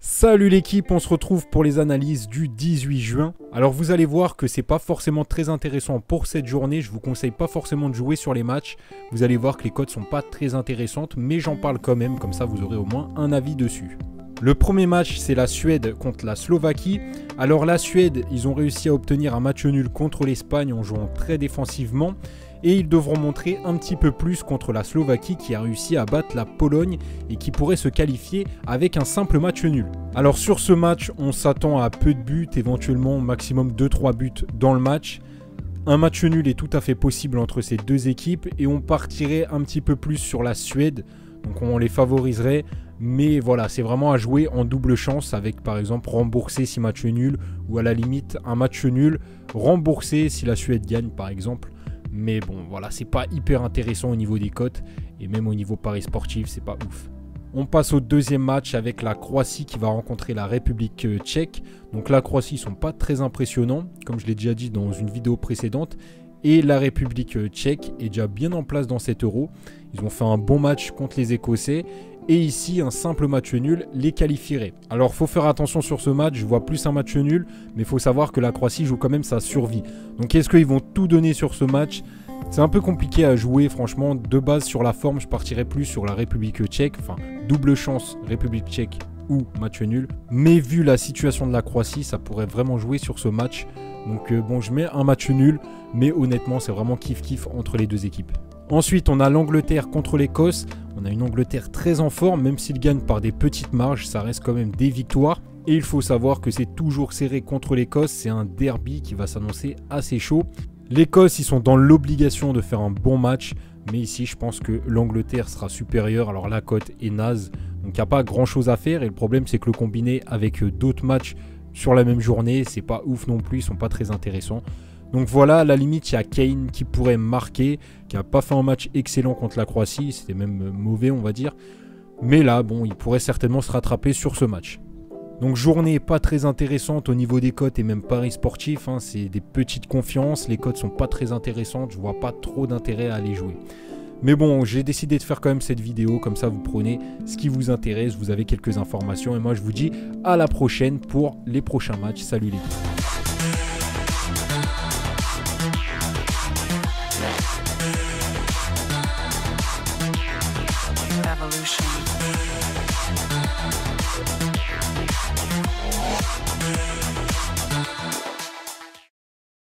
Salut l'équipe, on se retrouve pour les analyses du 18 juin. Alors vous allez voir que c'est pas forcément très intéressant pour cette journée. Je vous conseille pas forcément de jouer sur les matchs. Vous allez voir que les cotes sont pas très intéressantes, mais j'en parle quand même, comme ça vous aurez au moins un avis dessus. Le premier match, c'est la Suède contre la Slovaquie. Alors la Suède, ils ont réussi à obtenir un match nul contre l'Espagne en jouant très défensivement. Et ils devront montrer un petit peu plus contre la Slovaquie qui a réussi à battre la Pologne et qui pourrait se qualifier avec un simple match nul. Alors sur ce match, on s'attend à peu de buts, éventuellement maximum 2-3 buts dans le match. Un match nul est tout à fait possible entre ces deux équipes et on partirait un petit peu plus sur la Suède. Donc on les favoriserait, mais voilà, c'est vraiment à jouer en double chance avec par exemple rembourser si match nul ou à la limite un match nul, rembourser si la Suède gagne par exemple. Mais bon, voilà, c'est pas hyper intéressant au niveau des cotes et même au niveau paris sportif, c'est pas ouf. On passe au deuxième match avec la Croatie qui va rencontrer la République tchèque. Donc la Croatie, ils sont pas très impressionnants, comme je l'ai déjà dit dans une vidéo précédente. Et la République tchèque est déjà bien en place dans cet Euro. Ils ont fait un bon match contre les Écossais. Et ici, un simple match nul les qualifierait. Alors, faut faire attention sur ce match. Je vois plus un match nul, mais il faut savoir que la Croatie joue quand même sa survie. Donc, est-ce qu'ils vont tout donner sur ce match? C'est un peu compliqué à jouer, franchement. De base, sur la forme, je partirais plus sur la République tchèque. Enfin, double chance, République tchèque ou match nul. Mais vu la situation de la Croatie, ça pourrait vraiment jouer sur ce match. Donc, bon, je mets un match nul, mais honnêtement, c'est vraiment kiff-kiff entre les deux équipes. Ensuite, on a l'Angleterre contre l'Écosse. On a une Angleterre très en forme, même s'ils gagnent par des petites marges, ça reste quand même des victoires. Et il faut savoir que c'est toujours serré contre l'Écosse, c'est un derby qui va s'annoncer assez chaud. L'Écosse, ils sont dans l'obligation de faire un bon match, mais ici, je pense que l'Angleterre sera supérieure. Alors la cote est naze, donc il n'y a pas grand chose à faire. Et le problème, c'est que le combiné avec d'autres matchs sur la même journée, c'est pas ouf non plus, ils sont pas très intéressants. Donc voilà, à la limite, il y a Kane qui pourrait marquer, qui n'a pas fait un match excellent contre la Croatie, c'était même mauvais on va dire. Mais là, bon, il pourrait certainement se rattraper sur ce match. Donc journée pas très intéressante au niveau des cotes et même paris sportif, hein, c'est des petites confiances, les cotes sont pas très intéressantes, je vois pas trop d'intérêt à aller jouer. Mais bon, j'ai décidé de faire quand même cette vidéo, comme ça vous prenez ce qui vous intéresse, vous avez quelques informations et moi je vous dis à la prochaine pour les prochains matchs. Salut les gars.